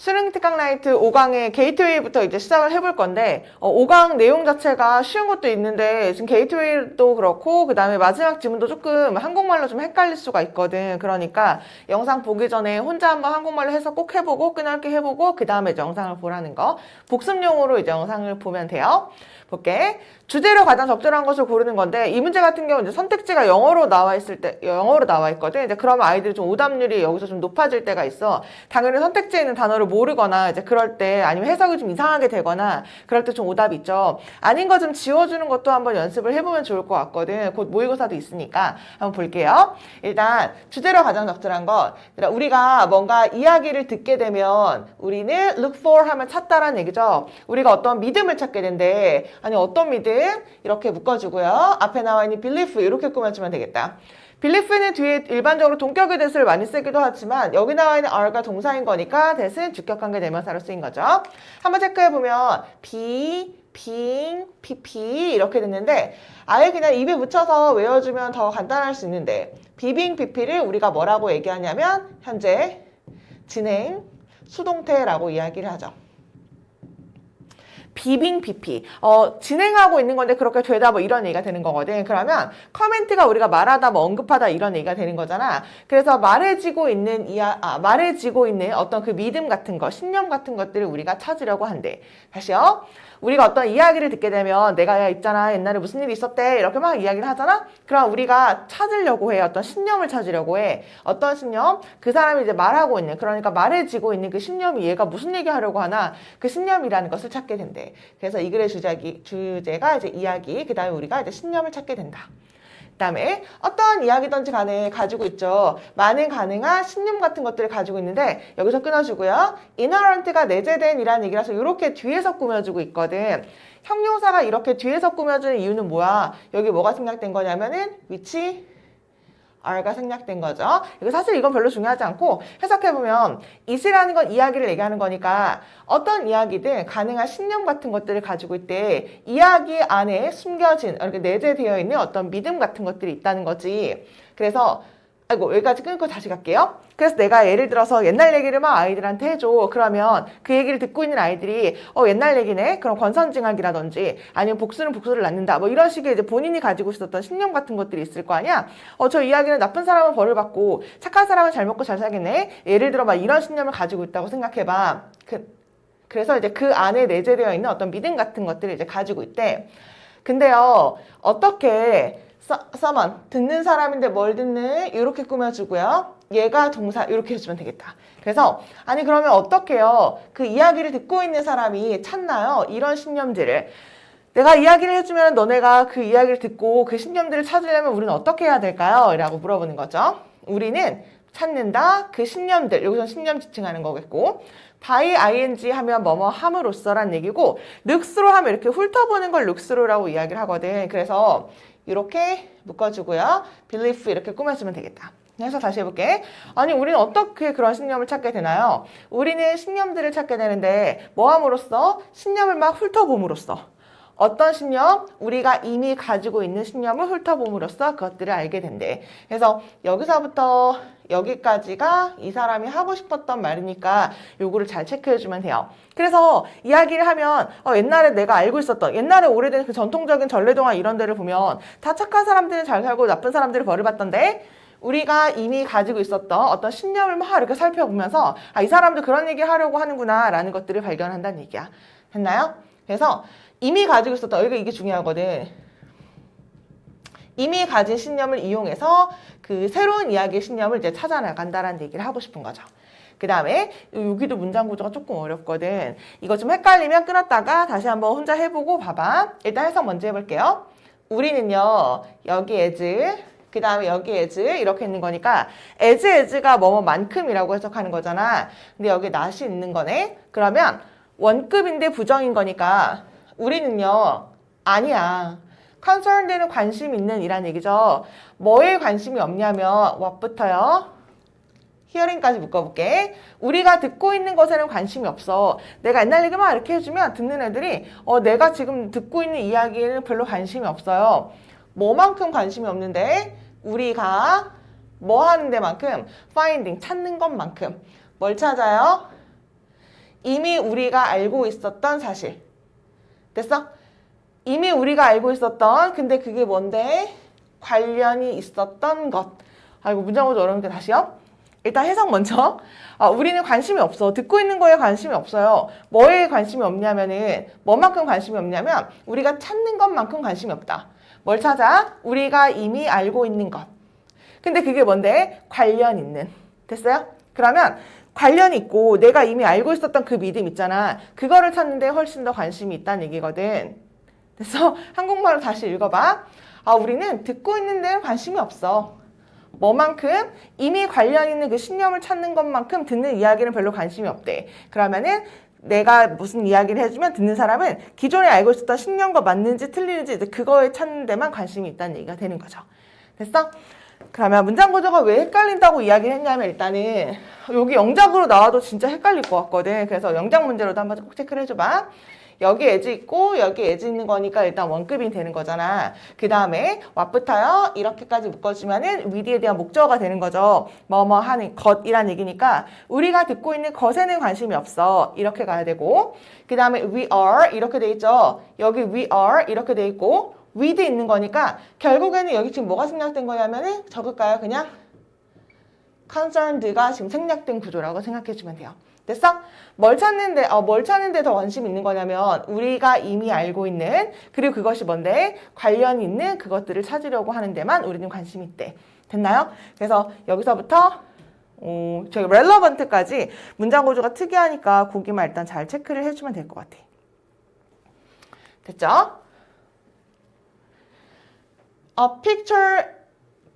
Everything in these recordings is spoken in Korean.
수능 특강 라이트 5강의 게이트웨이부터 이제 시작을 해볼 건데 5강 내용 자체가 쉬운 것도 있는데 지금 게이트웨이도 그렇고 그 다음에 마지막 지문도 조금 한국말로 좀 헷갈릴 수가 있거든. 그러니까 영상 보기 전에 혼자 한번 한국말로 해서 꼭 해보고 끝날게 해보고 그 다음에 영상을 보라는 거. 복습용으로 이제 영상을 보면 돼요. 볼게. 주제로 가장 적절한 것을 고르는 건데 이 문제 같은 경우 이제 선택지가 영어로 나와 있거든. 이제 그러면 아이들이 좀 오답률이 여기서 좀 높아질 때가 있어. 당연히 선택지에 있는 단어를 모르거나 이제 그럴 때 아니면 해석이 좀 이상하게 되거나 그럴 때 좀 오답이 있죠. 아닌 거 좀 지워주는 것도 한번 연습을 해보면 좋을 것 같거든. 곧 모의고사도 있으니까 한번 볼게요. 일단 주제로 가장 적절한 것. 우리가 뭔가 이야기를 듣게 되면 우리는 look for 하면 찾다라는 얘기죠. 우리가 어떤 믿음을 찾게 된대. 아니 어떤 믿음? 이렇게 묶어주고요. 앞에 나와 있는 belief 이렇게 꾸며주면 되겠다. belief는 뒤에 일반적으로 동격의 대수를 많이 쓰기도 하지만 여기 나와 있는 are가 동사인 거니까 대수는 주격관계 대명사로 쓰인 거죠. 한번 체크해보면 be, being, pp 이렇게 됐는데 아예 그냥 입에 붙여서 외워주면 더 간단할 수 있는데 be, being, pp를 우리가 뭐라고 얘기하냐면 현재 진행 수동태라고 이야기를 하죠. 비빙 PP 진행하고 있는 건데 그렇게 되다 뭐 이런 얘기가 되는 거거든. 그러면 커멘트가 우리가 말하다 뭐 언급하다 이런 얘기가 되는 거잖아. 그래서 말해지고 있는 어떤 그 믿음 같은 거, 신념 같은 것들을 우리가 찾으려고 한대. 다시요. 우리가 어떤 이야기를 듣게 되면 내가 있잖아 옛날에 무슨 일이 있었대 이렇게 막 이야기를 하잖아. 그럼 우리가 찾으려고 해. 어떤 신념을 찾으려고 해. 어떤 신념? 그 사람이 이제 말하고 있는 그러니까 말해지고 있는 그 신념이 얘가 무슨 얘기 하려고 하나 그 신념이라는 것을 찾게 된대. 그래서 이 글의 주제가 이제 이야기 그 다음에 우리가 이제 신념을 찾게 된다. 그 다음에 어떤 이야기든지 간에 가지고 있죠. 많은 가능한 신념 같은 것들을 가지고 있는데 여기서 끊어주고요. inherent가 내재된 이라는 얘기라서 이렇게 뒤에서 꾸며주고 있거든. 형용사가 이렇게 뒤에서 꾸며주는 이유는 뭐야? 여기 뭐가 생략된 거냐면은 which are가 생략된 거죠. 이거 사실 이건 별로 중요하지 않고 해석해보면 it이라는 건 이야기를 얘기하는 거니까 어떤 이야기든 가능한 신념 같은 것들을 가지고 있대. 이야기 안에 숨겨진 이렇게 내재되어 있는 어떤 믿음 같은 것들이 있다는 거지. 그래서 여기까지 끊고 다시 갈게요. 그래서 내가 예를 들어서 옛날 얘기를 막 아이들한테 해줘. 그러면 그 얘기를 듣고 있는 아이들이 옛날 얘기네? 그럼 권선징악이라든지 아니면 복수는 복수를 낳는다. 뭐 이런 식의 이제 본인이 가지고 있었던 신념 같은 것들이 있을 거 아니야? 저 이야기는 나쁜 사람은 벌을 받고 착한 사람은 잘 먹고 잘 살겠네? 예를 들어 막 이런 신념을 가지고 있다고 생각해봐. 그래서 이제 그 안에 내재되어 있는 어떤 믿음 같은 것들을 이제 가지고 있대. 근데요, 어떻게 someone, 듣는 사람인데 뭘 듣는? 이렇게 꾸며주고요. 얘가 동사 이렇게 해주면 되겠다. 그래서 아니 그러면 어떻게요? 그 이야기를 듣고 있는 사람이 찾나요? 이런 신념들을. 내가 이야기를 해주면 너네가 그 이야기를 듣고 그 신념들을 찾으려면 우리는 어떻게 해야 될까요? 라고 물어보는 거죠. 우리는 찾는다. 그 신념들. 여기서 신념 지칭하는 거겠고 by ing 하면 뭐뭐 함으로써란 얘기고 룩스로 하면 이렇게 훑어보는 걸 룩스로라고 이야기를 하거든. 그래서 이렇게 묶어주고요. belief 이렇게 꾸며주면 되겠다. 그래서 다시 해볼게. 아니 우리는 어떻게 그런 신념을 찾게 되나요? 우리는 신념들을 찾게 되는데 뭐 함으로써? 신념을 막 훑어봄으로써. 어떤 신념? 우리가 이미 가지고 있는 신념을 훑어봄으로써 그것들을 알게 된대. 그래서 여기서부터 여기까지가 이 사람이 하고 싶었던 말이니까 요거를 잘 체크해주면 돼요. 그래서 이야기를 하면 옛날에 내가 알고 있었던 옛날에 오래된 그 전통적인 전래동화 이런 데를 보면 다 착한 사람들은 잘 살고 나쁜 사람들은 벌을 받던데 우리가 이미 가지고 있었던 어떤 신념을 막 이렇게 살펴보면서 이 사람도 그런 얘기 하려고 하는구나 라는 것들을 발견한다는 얘기야. 됐나요? 그래서 이미 가지고 있었던 이게 중요하거든. 이미 가진 신념을 이용해서 그 새로운 이야기의 신념을 이제 찾아나간다라는 얘기를 하고 싶은 거죠. 그 다음에 여기도 문장 구조가 조금 어렵거든. 이거 좀 헷갈리면 끊었다가 다시 한번 혼자 해보고 봐봐. 일단 해석 먼저 해볼게요. 우리는요 여기 as 그 다음에 여기 as 이렇게 있는 거니까 as가 뭐뭐만큼이라고 해석하는 거잖아. 근데 여기 not이 있는 거네. 그러면 원급인데 부정인 거니까 우리는요 아니야. concerned는 관심 있는 이란 얘기죠. 뭐에 관심이 없냐면 what부터요? hearing까지 묶어볼게. 우리가 듣고 있는 것에는 관심이 없어. 내가 옛날 얘기만 이렇게 해주면 듣는 애들이 내가 지금 듣고 있는 이야기에는 별로 관심이 없어요. 뭐만큼 관심이 없는데 우리가 뭐 하는 데만큼 finding, 찾는 것만큼 뭘 찾아요? 이미 우리가 알고 있었던 사실. 됐어? 이미 우리가 알고 있었던, 근데 그게 뭔데? 관련이 있었던 것. 아이고, 문장구조 어려운데 다시요. 일단 해석 먼저. 우리는 관심이 없어. 듣고 있는 거에 관심이 없어요. 뭐에 관심이 없냐면은, 뭐만큼 관심이 없냐면, 우리가 찾는 것만큼 관심이 없다. 뭘 찾아? 우리가 이미 알고 있는 것. 근데 그게 뭔데? 관련 있는. 됐어요? 그러면 관련이 있고 내가 이미 알고 있었던 그 믿음 있잖아. 그거를 찾는데 훨씬 더 관심이 있다는 얘기거든. 그래서 한국말로 다시 읽어봐. 우리는 듣고 있는 데는 관심이 없어. 뭐만큼? 이미 관련 있는 그 신념을 찾는 것만큼 듣는 이야기는 별로 관심이 없대. 그러면은 내가 무슨 이야기를 해주면 듣는 사람은 기존에 알고 있었던 신념과 맞는지 틀리는지 그거에 찾는 데만 관심이 있다는 얘기가 되는 거죠. 됐어? 그러면 문장 구조가 왜 헷갈린다고 이야기를 했냐면 일단은 여기 영작으로 나와도 진짜 헷갈릴 것 같거든. 그래서 영작 문제로도 한번 꼭 체크를 해줘봐. 여기 에즈 있고 여기 에즈 있는 거니까 일단 원급이 되는 거잖아. 그 다음에 what부터요 이렇게까지 묶어주면은 with에 대한 목적어가 되는 거죠. 뭐뭐 하는 것이란 얘기니까 우리가 듣고 있는 것에는 관심이 없어. 이렇게 가야 되고 그 다음에 we are 이렇게 돼 있죠. 여기 we are 이렇게 돼 있고 with 있는 거니까 결국에는 여기 지금 뭐가 생략된 거냐면은 적을까요? 그냥 concerned가 지금 생략된 구조라고 생각해주면 돼요. 됐어? 뭘 찾는데 더 관심 있는 거냐면 우리가 이미 알고 있는 그리고 그것이 뭔데? 관련 있는 그것들을 찾으려고 하는 데만 우리는 관심이 있대. 됐나요? 그래서 여기서부터 저기 relevant까지 문장 구조가 특이하니까 거기만 일단 잘 체크를 해주면 될 것 같아. 됐죠?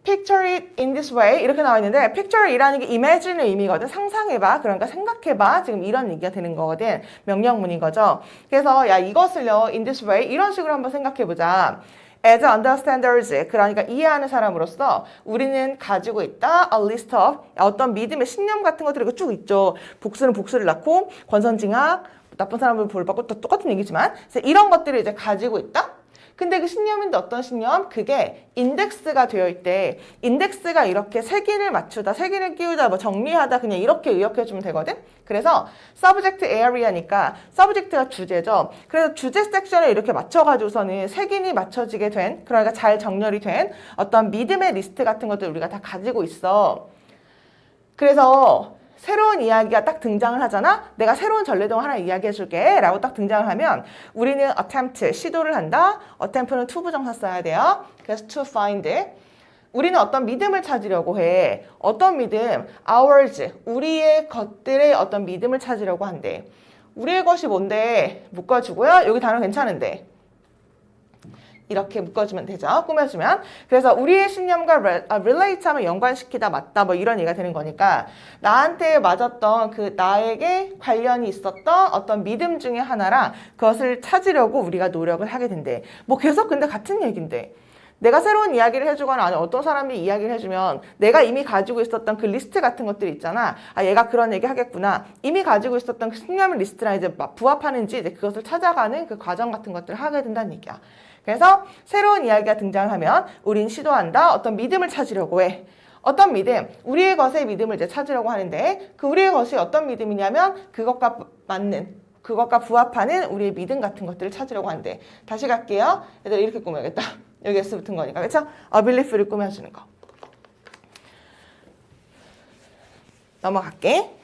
picture it in this way 이렇게 나와 있는데 picture이라는 게 imagine의 의미거든. 상상해봐. 그러니까 생각해봐. 지금 이런 얘기가 되는 거거든. 명령문인 거죠. 그래서 야 이것을요 in this way 이런 식으로 한번 생각해보자. As understanders 그러니까 이해하는 사람으로서 우리는 가지고 있다 a list of 어떤 믿음의 신념 같은 것들이 쭉 있죠. 복수는 복수를 낳고 권선징악 나쁜 사람을 벌받고 또 똑같은 얘기지만 이런 것들을 이제 가지고 있다. 근데 그 신념인데 어떤 신념? 그게 인덱스가 되어 있대. 인덱스가 이렇게 색인을 맞추다, 색인을 끼우다, 뭐 정리하다 그냥 이렇게 의역해주면 되거든? 그래서 subject area니까 subject가 주제죠. 그래서 주제 섹션에 이렇게 맞춰가지고서는 색인이 맞춰지게 된, 그러니까 잘 정렬이 된 어떤 믿음의 리스트 같은 것들 우리가 다 가지고 있어. 그래서 새로운 이야기가 딱 등장을 하잖아. 내가 새로운 전래동 하나 이야기해 줄게 라고 딱 등장을 하면 우리는 attempt, 시도를 한다. attempt는 to 부정사 써야 돼요. 그래서 to find. 우리는 어떤 믿음을 찾으려고 해. 어떤 믿음? ours, 우리의 것들의 어떤 믿음을 찾으려고 한대. 우리의 것이 뭔데? 묶어주고요. 여기 단어 괜찮은데. 이렇게 묶어주면 되죠. 꾸며주면. 그래서 우리의 신념과 relate 하면 연관시키다 맞다 뭐 이런 얘기가 되는 거니까 나한테 맞았던 그 나에게 관련이 있었던 어떤 믿음 중에 하나랑 그것을 찾으려고 우리가 노력을 하게 된대. 뭐 계속 근데 같은 얘기인데 내가 새로운 이야기를 해주거나 아니면 어떤 사람이 이야기를 해주면 내가 이미 가지고 있었던 그 리스트 같은 것들이 있잖아. 얘가 그런 얘기 하겠구나. 이미 가지고 있었던 그 신념 리스트랑 이제 부합하는지 이제 그것을 찾아가는 그 과정 같은 것들을 하게 된다는 얘기야. 그래서 새로운 이야기가 등장을 하면 우린 시도한다. 어떤 믿음을 찾으려고 해. 어떤 믿음? 우리의 것의 믿음을 이제 찾으려고 하는데 그 우리의 것이 어떤 믿음이냐면 그것과 맞는, 그것과 부합하는 우리의 믿음 같은 것들을 찾으려고 하는데 다시 갈게요. 얘들 이렇게 꾸며야겠다. 여기 S 붙은 거니까. 그렇죠? belief를 꾸며주는 거. 넘어갈게.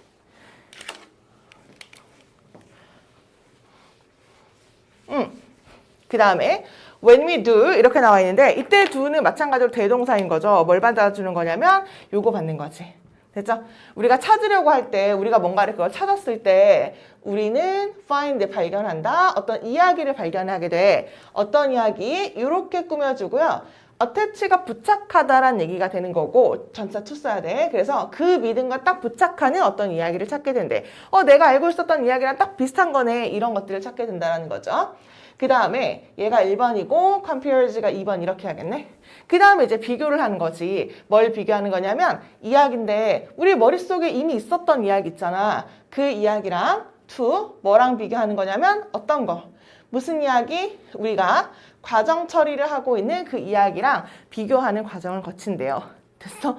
그 다음에 when we do 이렇게 나와 있는데 이때 do는 마찬가지로 대동사인 거죠. 뭘 받아주는 거냐면 요거 받는 거지. 됐죠? 우리가 찾으려고 할 때 우리가 뭔가를 그걸 찾았을 때 우리는 find 발견한다. 어떤 이야기를 발견하게 돼. 어떤 이야기? 이렇게 꾸며주고요. attach가 부착하다라는 얘기가 되는 거고 전사 to 써야 돼. 그래서 그 믿음과 딱 부착하는 어떤 이야기를 찾게 된대. 내가 알고 있었던 이야기랑 딱 비슷한 거네. 이런 것들을 찾게 된다는 거죠. 그 다음에 얘가 1번이고 compares가 2번 이렇게 하겠네. 그 다음에 이제 비교를 하는 거지. 뭘 비교하는 거냐면 이야기인데 우리 머릿속에 이미 있었던 이야기 있잖아. 그 이야기랑 to 뭐랑 비교하는 거냐면 어떤 거? 무슨 이야기? 우리가 과정 처리를 하고 있는 그 이야기랑 비교하는 과정을 거친대요. 됐어?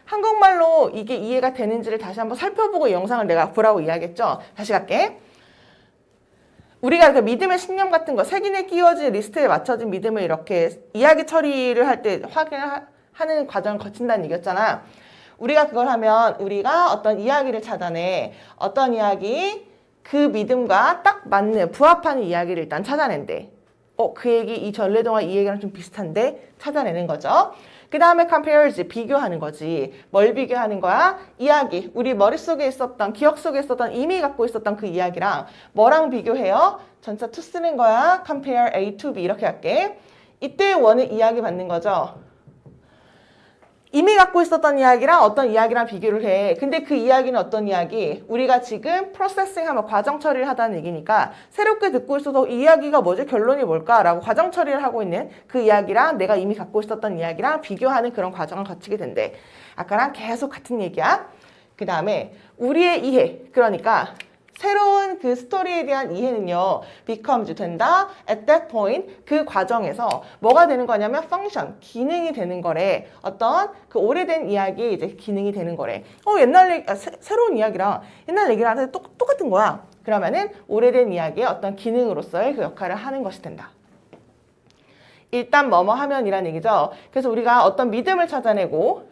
한국말로 이게 이해가 되는지를 다시 한번 살펴보고 이 영상을 내가 보라고 이야기했죠. 다시 갈게. 우리가 그 믿음의 신념 같은 거, 색인에 끼워진 리스트에 맞춰진 믿음을 이렇게 이야기 처리를 할 때 확인하는 과정을 거친다는 얘기였잖아. 우리가 그걸 하면 우리가 어떤 이야기를 찾아내. 어떤 이야기? 그 믿음과 딱 맞는, 부합하는 이야기를 일단 찾아낸대. 그 얘기, 이 전래동화 이 얘기랑 좀 비슷한데 찾아내는 거죠. 그 다음에 compares, 비교하는 거지. 뭘 비교하는 거야? 이야기. 우리 머릿속에 있었던, 기억 속에 있었던, 이미 갖고 있었던 그 이야기랑 뭐랑 비교해요? 전차 to 쓰는 거야. compare A to B 이렇게 할게. 이때 원은 이야기 받는 거죠. 이미 갖고 있었던 이야기랑 어떤 이야기랑 비교를 해. 근데 그 이야기는 어떤 이야기? 우리가 지금 프로세싱 하면 과정 처리를 하다는 얘기니까 새롭게 듣고 있어서 이 이야기가 뭐지? 결론이 뭘까? 라고 과정 처리를 하고 있는 그 이야기랑 내가 이미 갖고 있었던 이야기랑 비교하는 그런 과정을 거치게 된대. 아까랑 계속 같은 얘기야. 그 다음에 우리의 이해. 그러니까 새로운 그 스토리에 대한 이해는요, becomes 된다. At that point, 그 과정에서 뭐가 되는 거냐면 function, 기능이 되는 거래. 어떤 그 오래된 이야기 이제 기능이 되는 거래. 새로운 이야기랑 옛날 얘기랑 똑같은 거야. 그러면은 오래된 이야기의 어떤 기능으로서의 그 역할을 하는 것이 된다. 일단 뭐뭐 하면이란 얘기죠. 그래서 우리가 어떤 믿음을 찾아내고,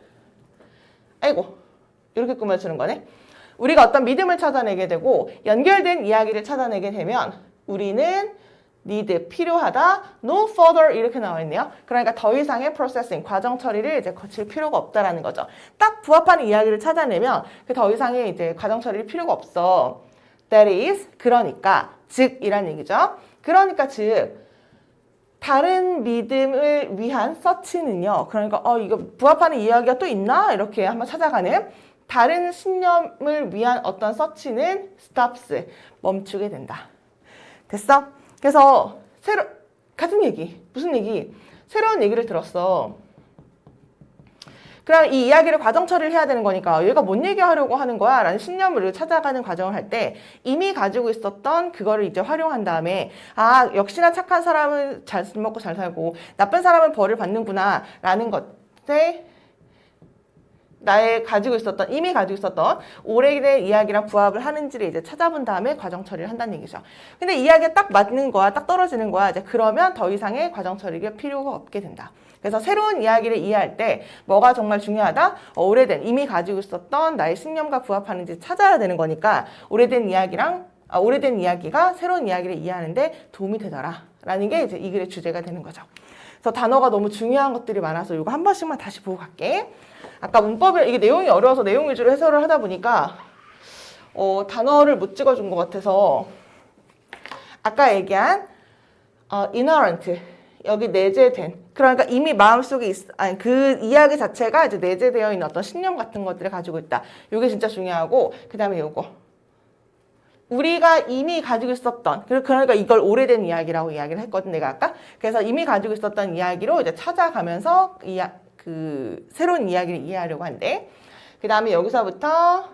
이렇게 꾸며주는 거네. 우리가 어떤 믿음을 찾아내게 되고 연결된 이야기를 찾아내게 되면 우리는 need, 필요하다, no further 이렇게 나와 있네요. 그러니까 더 이상의 processing, 과정 처리를 이제 거칠 필요가 없다라는 거죠. 딱 부합하는 이야기를 찾아내면 그 더 이상의 이제 과정 처리를 필요가 없어. That is, 그러니까, 즉 이란 얘기죠. 그러니까 즉 다른 믿음을 위한 서치는요. 그러니까 이거 부합하는 이야기가 또 있나? 이렇게 한번 찾아가는 다른 신념을 위한 어떤 서치는 stops, 멈추게 된다. 됐어? 그래서 같은 얘기, 무슨 얘기? 새로운 얘기를 들었어. 그럼 이 이야기를 과정 처리를 해야 되는 거니까 얘가 뭔 얘기하려고 하는 거야? 라는 신념을 찾아가는 과정을 할 때 이미 가지고 있었던 그거를 이제 활용한 다음에 역시나 착한 사람은 잘 먹고 잘 살고 나쁜 사람은 벌을 받는구나 라는 것에 이미 가지고 있었던 오래된 이야기랑 부합을 하는지를 이제 찾아본 다음에 과정 처리를 한다는 얘기죠. 근데 이야기가 딱 맞는 거야, 딱 떨어지는 거야. 이제 그러면 더 이상의 과정 처리가 필요가 없게 된다. 그래서 새로운 이야기를 이해할 때 뭐가 정말 중요하다? 이미 가지고 있었던 나의 신념과 부합하는지 찾아야 되는 거니까 오래된 이야기가 새로운 이야기를 이해하는데 도움이 되더라. 라는 게 이제 이 글의 주제가 되는 거죠. 그래서 단어가 너무 중요한 것들이 많아서 이거 한 번씩만 다시 보고 갈게. 아까 이게 내용이 어려워서 내용 위주로 해설을 하다 보니까 단어를 못 찍어준 것 같아서 아까 얘기한 inherent, 여기 내재된, 그러니까 이미 마음속에 그 이야기 자체가 이제 내재되어 있는 어떤 신념 같은 것들을 가지고 있다. 이게 진짜 중요하고, 그 다음에 요거. 우리가 이미 가지고 있었던, 그러니까 이걸 오래된 이야기라고 이야기를 했거든, 내가 아까. 그래서 이미 가지고 있었던 이야기로 이제 찾아가면서 새로운 이야기를 이해하려고 한대. 그 다음에 여기서부터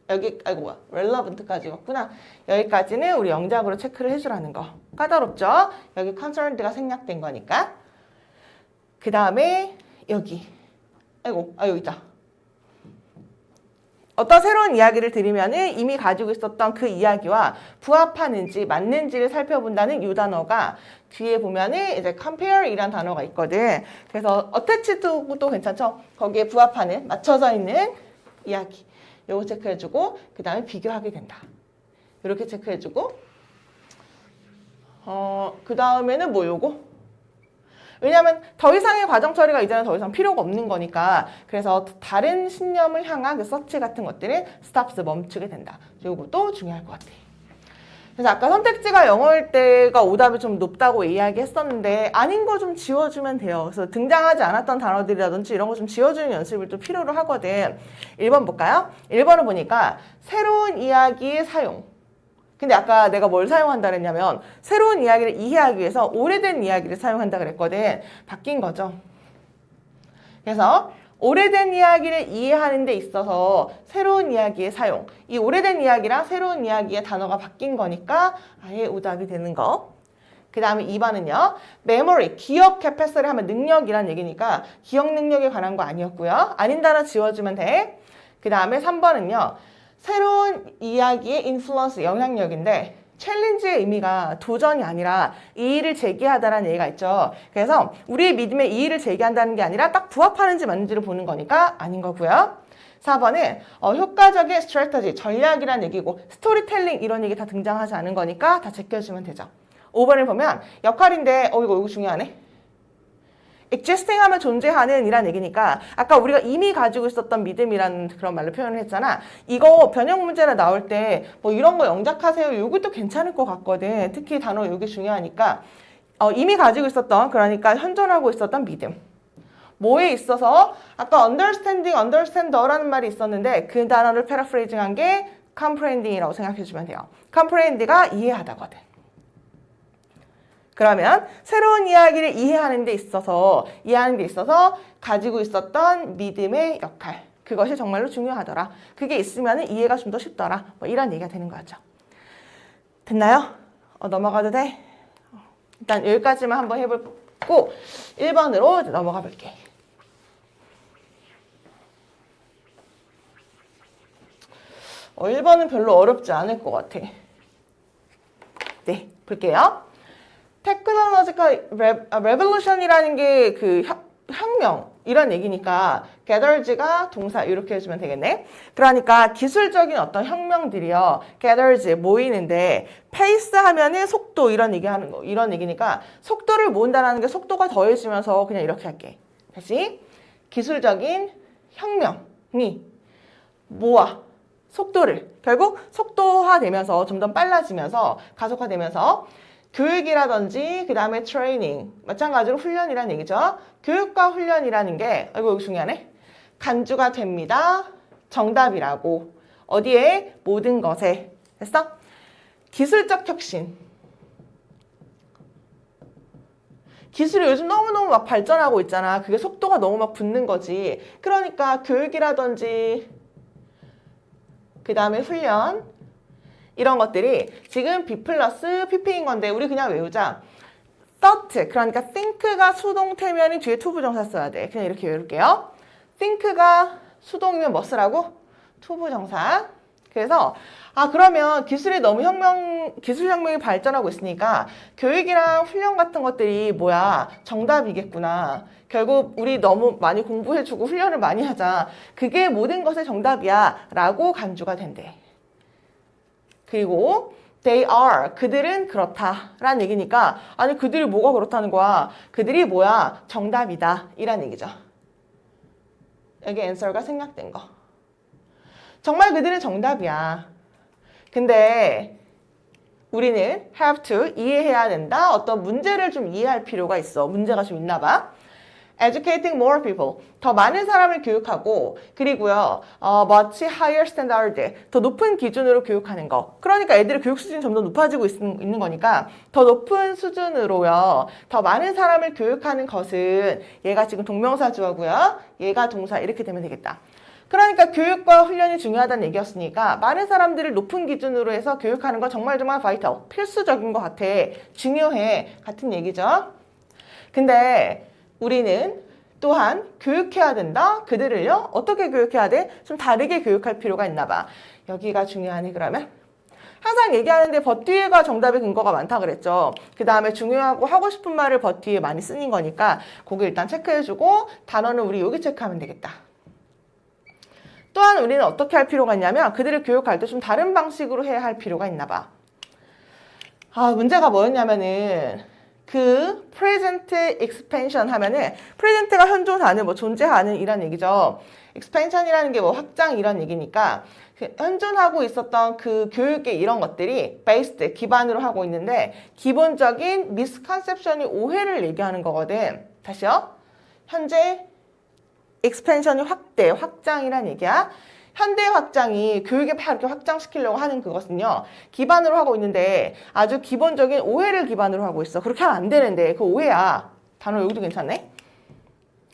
relevant까지 갔구나. 여기까지는 우리 영작으로 체크를 해주라는 거. 까다롭죠? 여기 concerned가 생략된 거니까. 그 다음에 여기. 여기 있다. 어떤 새로운 이야기를 들으면은 이미 가지고 있었던 그 이야기와 부합하는지 맞는지를 살펴본다는 이 단어가 뒤에 보면은 이제 compare 이란 단어가 있거든. 그래서 attached도 괜찮죠? 거기에 부합하는, 맞춰져 있는 이야기. 요거 체크해주고, 그 다음에 비교하게 된다. 이렇게 체크해주고, 그 다음에는 요거? 왜냐하면 더 이상의 과정 처리가 이제는 더 이상 필요가 없는 거니까. 그래서 다른 신념을 향한 그 서치 같은 것들은 stops, 멈추게 된다. 요것도 중요할 것 같아. 그래서 아까 선택지가 영어일 때가 오답이 좀 높다고 이야기했었는데 아닌 거 좀 지워주면 돼요. 그래서 등장하지 않았던 단어들이라든지 이런 거 좀 지워주는 연습을 또 필요로 하거든. 1번 볼까요? 1번을 보니까 새로운 이야기의 사용. 근데 아까 내가 뭘 사용한다 그랬냐면 새로운 이야기를 이해하기 위해서 오래된 이야기를 사용한다 그랬거든. 바뀐 거죠. 그래서 오래된 이야기를 이해하는 데 있어서 새로운 이야기의 사용. 이 오래된 이야기랑 새로운 이야기의 단어가 바뀐 거니까 아예 오답이 되는 거. 그 다음에 2번은요. memory, 기억 캐패시티 하면 능력이란 얘기니까 기억 능력에 관한 거 아니었고요. 아닌 단어 지워주면 돼. 그 다음에 3번은요. 새로운 이야기의 influence, 영향력인데 챌린지의 의미가 도전이 아니라 이의를 제기하다라는 얘기가 있죠. 그래서 우리의 믿음에 이의를 제기한다는 게 아니라 딱 부합하는지 맞는지를 보는 거니까 아닌 거고요. 4번은 효과적인 스트래터지, 전략이란 얘기고 스토리텔링 이런 얘기 다 등장하지 않은 거니까 다 제껴주면 되죠. 5번을 보면 역할인데 이거 중요하네. existing 하면 존재하는 이란 얘기니까 아까 우리가 이미 가지고 있었던 믿음이라는 그런 말로 표현을 했잖아. 이거 변형 문제로 나올 때 뭐 이런 거 영작하세요. 이것도 괜찮을 것 같거든. 특히 단어 이게 중요하니까 이미 가지고 있었던 그러니까 현존하고 있었던 믿음. 뭐에 있어서 아까 understanding, understander라는 말이 있었는데 그 단어를 패러프레이징한 게 comprehending이라고 생각해 주면 돼요. comprehend가 이해하다거든. 그러면 새로운 이야기를 이해하는 데 있어서 가지고 있었던 믿음의 역할, 그것이 정말로 중요하더라. 그게 있으면 이해가 좀 더 쉽더라. 뭐 이런 얘기가 되는 거죠. 됐나요? 넘어가도 돼? 일단 여기까지만 한번 해보고 1번으로 넘어가 볼게. 1번은 별로 어렵지 않을 것 같아. 네, 볼게요. 테크놀로지컬 레볼루션이라는 게 그 혁명 이런 얘기니까 gathers가 동사 이렇게 해주면 되겠네. 그러니까 기술적인 어떤 혁명들이요, gathers 모이는데 pace 하면은 속도 이런 얘기하는 거, 이런 얘기니까 속도를 모은다라는 게 속도가 더해지면서 그냥 이렇게 할게. 다시 기술적인 혁명이 모아 속도를 결국 속도화되면서 좀 더 빨라지면서 가속화되면서 교육이라든지 그 다음에 트레이닝 마찬가지로 훈련이라는 얘기죠. 교육과 훈련이라는 게 이거 중요하네. 간주가 됩니다. 정답이라고. 어디에? 모든 것에. 됐어? 기술적 혁신. 기술이 요즘 너무너무 막 발전하고 있잖아. 그게 속도가 너무 막 붙는 거지. 그러니까 교육이라든지 그 다음에 훈련 이런 것들이 지금 B 플러스 PP인 건데 우리 그냥 외우자. thought, 그러니까 think가 수동태면 뒤에 to 부정사 써야 돼. 그냥 이렇게 외울게요. think가 수동이면 뭐 쓰라고? to 부정사. 그래서 그러면 기술이 너무 기술 혁명이 발전하고 있으니까 교육이랑 훈련 같은 것들이 뭐야? 정답이겠구나. 결국 우리 너무 많이 공부해주고 훈련을 많이 하자. 그게 모든 것의 정답이야 라고 간주가 된대. 그리고 they are, 그들은 그렇다 라는 얘기니까 아니 그들이 뭐가 그렇다는 거야. 그들이 뭐야? 정답이다 이란 얘기죠. 여기 answer가 생략된 거. 정말 그들은 정답이야. 근데 우리는 have to, 이해해야 된다. 어떤 문제를 좀 이해할 필요가 있어. 문제가 좀 있나 봐. educating more people, 더 많은 사람을 교육하고, 그리고요 much higher standard, 더 높은 기준으로 교육하는 거. 그러니까 애들의 교육 수준이 점점 높아지고 있는 거니까 더 높은 수준으로요 더 많은 사람을 교육하는 것은 얘가 지금 동명사 주어고요 얘가 동사 이렇게 되면 되겠다. 그러니까 교육과 훈련이 중요하다는 얘기였으니까 많은 사람들을 높은 기준으로 해서 교육하는 거 정말 vital, 필수적인 것 같아. 중요해. 같은 얘기죠. 근데 우리는 또한 교육해야 된다. 그들을요. 어떻게 교육해야 돼? 좀 다르게 교육할 필요가 있나 봐. 여기가 중요하네 그러면. 항상 얘기하는데 but 뒤에가 정답의 근거가 많다 그랬죠. 그 다음에 중요하고 하고 싶은 말을 but 뒤에 많이 쓰는 거니까 그거 일단 체크해주고 단어는 우리 여기 체크하면 되겠다. 또한 우리는 어떻게 할 필요가 있냐면 그들을 교육할 때 좀 다른 방식으로 해야 할 필요가 있나 봐. 문제가 뭐였냐면은 그 present expansion 하면은 present가 현존하는 뭐 존재하는 이란 얘기죠. expansion이라는 게 뭐 확장 이런 얘기니까 현존하고 있었던 그 교육의 이런 것들이 based 기반으로 하고 있는데 기본적인 misconception이 오해를 얘기하는 거거든. 다시요. 현재 expansion이 확대, 확장이란 얘기야. 현대 확장이 교육에 막 이렇게 확장시키려고 하는 그것은요 기반으로 하고 있는데 아주 기본적인 오해를 기반으로 하고 있어. 그렇게 하면 안 되는데 그 오해야. 단어 여기도 괜찮네.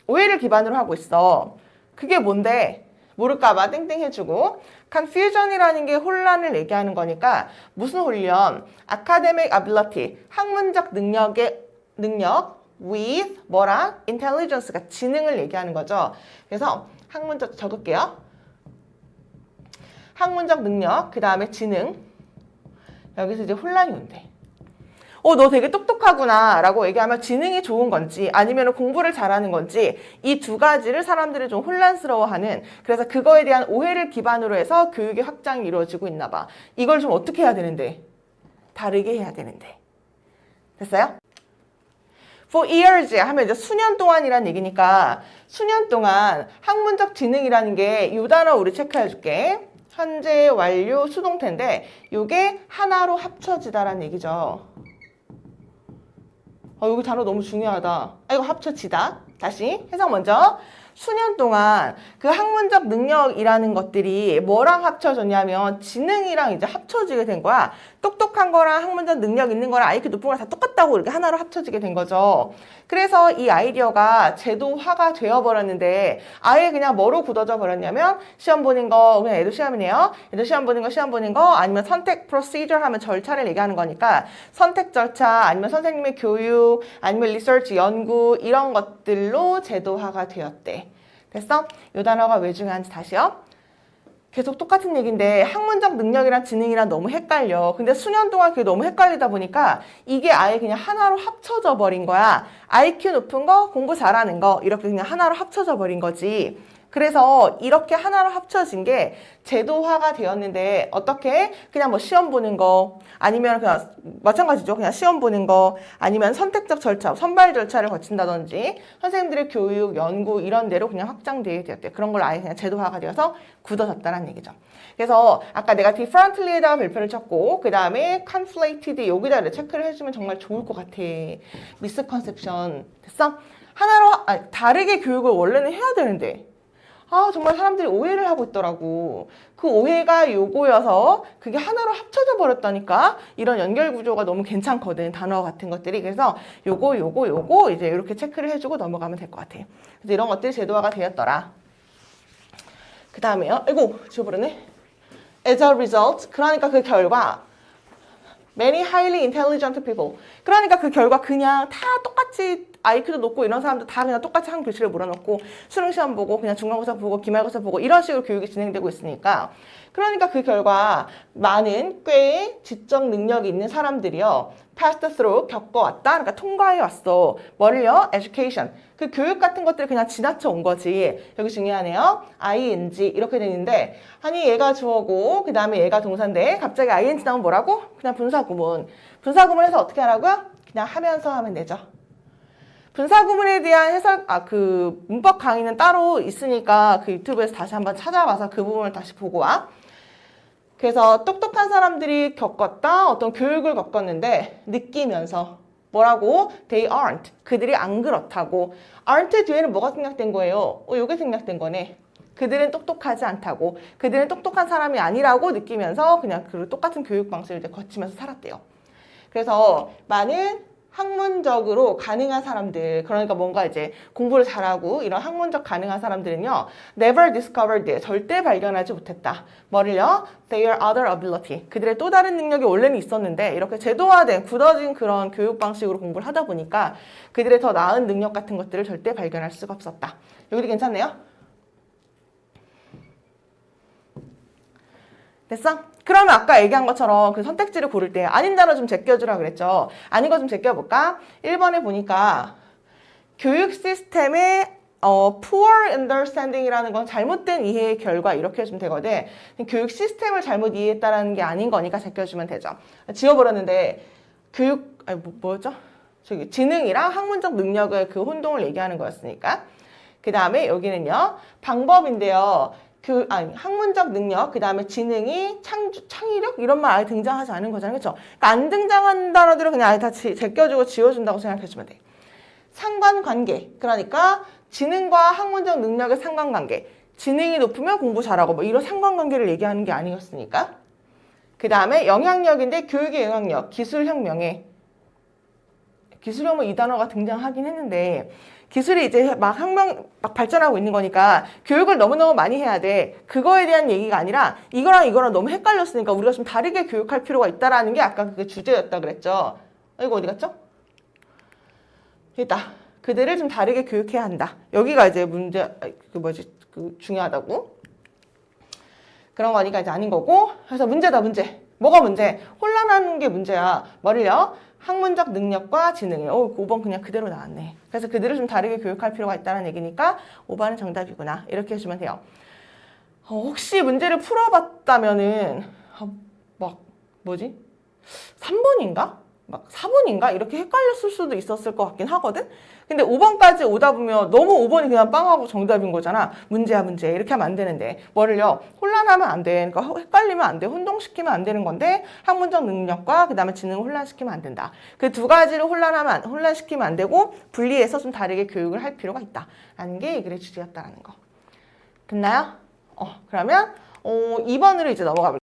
오해를 기반으로 하고 있어. 그게 뭔데? 모를까봐 땡땡 해주고 confusion이라는 게 혼란을 얘기하는 거니까 무슨 훈련? academic ability, 학문적 능력 with 뭐랑? intelligence가 지능을 얘기하는 거죠. 그래서 학문적 적을게요. 학문적 능력, 그 다음에 지능. 여기서 이제 혼란이 온대. 너 되게 똑똑하구나 라고 얘기하면 지능이 좋은 건지 아니면 공부를 잘하는 건지 이 두 가지를 사람들이 좀 혼란스러워하는, 그래서 그거에 대한 오해를 기반으로 해서 교육의 확장이 이루어지고 있나 봐. 이걸 좀 어떻게 해야 되는데? 다르게 해야 되는데. 됐어요? For years 하면 이제 수년 동안이란 얘기니까 수년 동안 학문적 지능이라는 게 이 단어 우리 체크해 줄게. 현재 완료 수동태인데 이게 하나로 합쳐지다라는 얘기죠. 여기 단어 너무 중요하다. 이거 합쳐지다. 다시 해석 먼저. 수년 동안 그 학문적 능력이라는 것들이 뭐랑 합쳐졌냐면 지능이랑 이제 합쳐지게 된 거야. 똑똑한 거랑 학문적 능력 있는 거랑 IQ 높은 거랑 다 똑같다고 이렇게 하나로 합쳐지게 된 거죠. 그래서 이 아이디어가 제도화가 되어버렸는데 아예 그냥 뭐로 굳어져 버렸냐면 시험 보는 거, 그냥 애도 시험이네요. 애도 시험 보는 거 아니면 선택 procedure 하면 절차를 얘기하는 거니까 선택 절차 아니면 선생님의 교육 아니면 리서치 연구 이런 것들로 제도화가 되었대. 됐어? 이 단어가 왜 중요한지 다시요. 계속 똑같은 얘기인데 학문적 능력이랑 지능이랑 너무 헷갈려. 근데 수년 동안 그게 너무 헷갈리다 보니까 이게 아예 그냥 하나로 합쳐져 버린 거야. IQ 높은 거, 공부 잘하는 거 이렇게 그냥 하나로 합쳐져 버린 거지. 그래서 이렇게 하나로 합쳐진 게 제도화가 되었는데 어떻게? 그냥 뭐 시험 보는 거 아니면 그냥 마찬가지죠. 그냥 시험 보는 거 아니면 선택적 절차, 선발 절차를 거친다든지 선생님들의 교육, 연구 이런 데로 그냥 확장되게 되었대요. 그런 걸 아예 그냥 제도화가 되어서 굳어졌다는 얘기죠. 그래서 아까 내가 differently에다가 별표를 쳤고 그 다음에 conflated 여기다 체크를 해주면 정말 좋을 것 같아. misconception 됐어? 하나로 다르게 교육을 원래는 해야 되는데 정말 사람들이 오해를 하고 있더라고. 그 오해가 요거여서 그게 하나로 합쳐져 버렸다니까. 이런 연결 구조가 너무 괜찮거든. 단어 같은 것들이. 그래서 요거 이제 이렇게 체크를 해주고 넘어가면 될 것 같아. 그래서 이런 것들이 제도화가 되었더라. 그 다음에요. 지워버렸네. As a result, 그러니까 그 결과 many highly intelligent people. 그러니까 그 결과 그냥 다 똑같이 IQ도 높고 이런 사람들 다 그냥 똑같이 한 교실에 몰아넣고 수능시험 보고 그냥 중간고사 보고 기말고사 보고 이런 식으로 교육이 진행되고 있으니까 그러니까 그 결과 많은 꽤 지적 능력이 있는 사람들이요 passed through 겪어왔다. 그러니까 통과해왔어. 뭐를요? education. 그 교육 같은 것들을 그냥 지나쳐 온 거지. 여기 중요하네요. ing 이렇게 되는데 아니 얘가 주어고 그 다음에 얘가 동사인데 갑자기 ing 나오면 뭐라고? 그냥 분사구문. 분사구문해서 어떻게 하라고요? 그냥 하면서 하면 되죠. 분사구문에 대한 해석, 그 문법 강의는 따로 있으니까 그 유튜브에서 다시 한번 찾아와서 그 부분을 다시 보고 와. 그래서 똑똑한 사람들이 겪었다 어떤 교육을 겪었는데 느끼면서 뭐라고? They aren't. 그들이 안 그렇다고. aren't 뒤에는 뭐가 생략된 거예요? 요게 생략된 거네. 그들은 똑똑하지 않다고. 그들은 똑똑한 사람이 아니라고 느끼면서 그냥 그 똑같은 교육 방식을 이제 거치면서 살았대요. 그래서 많은 학문적으로 가능한 사람들, 그러니까 뭔가 이제 공부를 잘하고 이런 학문적 가능한 사람들은요, never discovered, 절대 발견하지 못했다. 뭐를요? Their other ability. 그들의 또 다른 능력이 원래는 있었는데 이렇게 제도화된, 굳어진 그런 교육 방식으로 공부를 하다 보니까 그들의 더 나은 능력 같은 것들을 절대 발견할 수가 없었다. 여기도 괜찮네요? 됐어? 그러면 아까 얘기한 것처럼 그 선택지를 고를 때 아닌 단어 좀 제껴주라 그랬죠. 아닌 거 좀 제껴볼까? 1번에 보니까 교육 시스템의 poor understanding이라는 건 잘못된 이해의 결과 이렇게 해주면 되거든. 교육 시스템을 잘못 이해했다는 게 아닌 거니까 제껴주면 되죠. 지워버렸는데 뭐였죠? 저기 지능이랑 학문적 능력의 그 혼동을 얘기하는 거였으니까. 그 다음에 여기는요. 방법인데요. 학문적 능력, 그 다음에 지능이 창의력? 이런 말 아예 등장하지 않은 거잖아요. 그렇죠? 그러니까 안 등장한 단어들을 그냥 아예 다 제껴주고 지워준다고 생각해주면 돼. 상관관계. 그러니까 지능과 학문적 능력의 상관관계. 지능이 높으면 공부 잘하고 뭐 이런 상관관계를 얘기하는 게 아니었으니까. 그 다음에 영향력인데 교육의 영향력, 기술혁명에. 기술혁명 이 단어가 등장하긴 했는데 기술이 이제 막 발전하고 있는 거니까 교육을 너무너무 많이 해야 돼. 그거에 대한 얘기가 아니라 이거랑 너무 헷갈렸으니까 우리가 좀 다르게 교육할 필요가 있다라는 게 아까 그게 주제였다 그랬죠. 이거 어디 갔죠? 있다. 그들을 좀 다르게 교육해야 한다. 여기가 이제 중요하다고. 그런 거니까 이제 아닌 거고. 그래서 문제다, 문제. 뭐가 문제? 혼란하는 게 문제야. 뭐를요? 학문적 능력과 지능이요. 5번 그냥 그대로 나왔네. 그래서 그들을 좀 다르게 교육할 필요가 있다는 얘기니까 5번은 정답이구나. 이렇게 해주면 돼요. 혹시 문제를 풀어봤다면은 막 뭐지? 3번인가? 막 4번인가? 이렇게 헷갈렸을 수도 있었을 것 같긴 하거든? 근데 5번까지 오다 보면 너무 5번이 그냥 빵하고 정답인 거잖아. 문제야, 문제. 이렇게 하면 안 되는데. 뭐를요? 혼란하면 안 돼. 그러니까 헷갈리면 안 돼. 혼동시키면 안 되는 건데 학문적 능력과 그 다음에 지능을 혼란시키면 안 된다. 그 두 가지를 혼란시키면 안 되고 분리해서 좀 다르게 교육을 할 필요가 있다. 라는 게 이 글의 취지였다라는 거. 됐나요? 그러면 2번으로 이제 넘어가 볼게요.